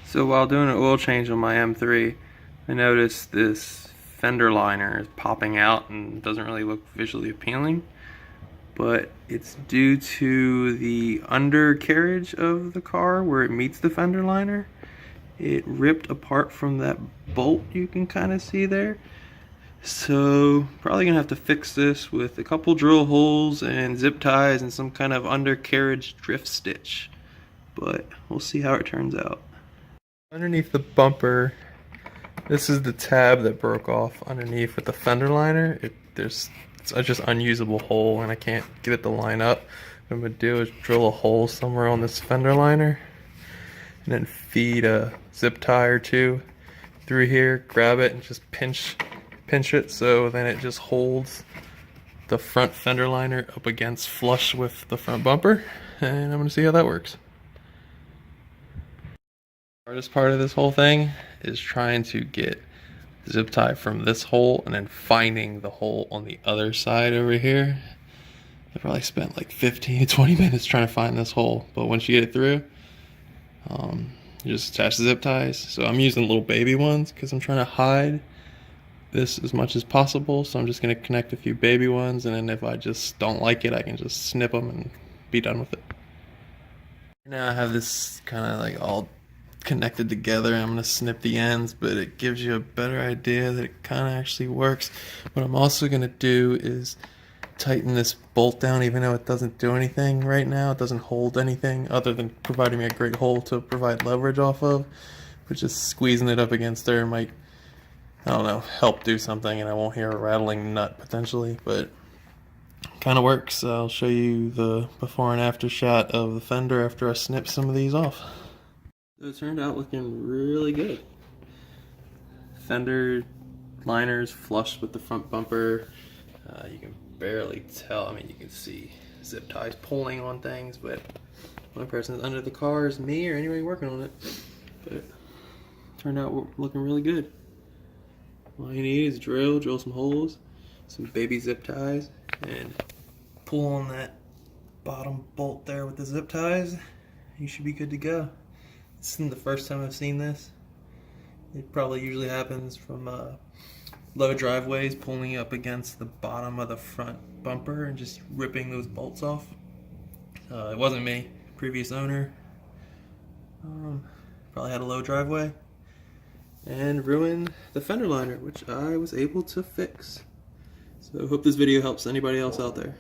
So while doing an oil change on my M3, I noticed this fender liner is popping out and doesn't really look visually appealing, but it's due to the undercarriage of the car where it meets the fender liner. It ripped apart from that bolt you can kind of see there. So probably gonna have to fix this with a couple drill holes and zip ties and some kind of undercarriage drift stitch, but we'll see how it turns out. Underneath the bumper, this is the tab that broke off underneath with the fender liner. It's just unusable hole and I can't get it to line up. What I'm gonna do is drill a hole somewhere on this fender liner and then feed a zip tie or two through here, grab it and just pinch it so then it just holds the front fender liner up against flush with the front bumper, and I'm gonna see how that works. The hardest part of this whole thing is trying to get zip tie from this hole and then finding the hole on the other side over here. I probably spent like 15 to 20 minutes trying to find this hole, but once you get it through, you just attach the zip ties. So I'm using little baby ones because I'm trying to hide this as much as possible. So I'm just going to connect a few baby ones, and then if I just don't like it, I can just snip them and be done with it. Now I have this kind of like all connected together. I'm going to snip the ends, but it gives you a better idea that it kind of actually works. What I'm also going to do is tighten this bolt down, even though it doesn't do anything right now. It doesn't hold anything other than providing me a great hole to provide leverage off of, but just squeezing it up against there might, I don't know, help do something, and I won't hear a rattling nut potentially, but kind of works. I'll show you the before and after shot of the fender after I snip some of these off. So it turned out looking really good. Fender liners flush with the front bumper. You can barely tell. I mean, you can see zip ties pulling on things, but the only person that's under the car is me or anybody working on it. But it turned out looking really good. All you need is drill some holes, some baby zip ties, and pull on that bottom bolt there with the zip ties. You should be good to go. This isn't the first time I've seen this. It probably usually happens from low driveways pulling up against the bottom of the front bumper and just ripping those bolts off. It wasn't me, previous owner. Probably had a low driveway and ruined the fender liner, which I was able to fix. So I hope this video helps anybody else out there.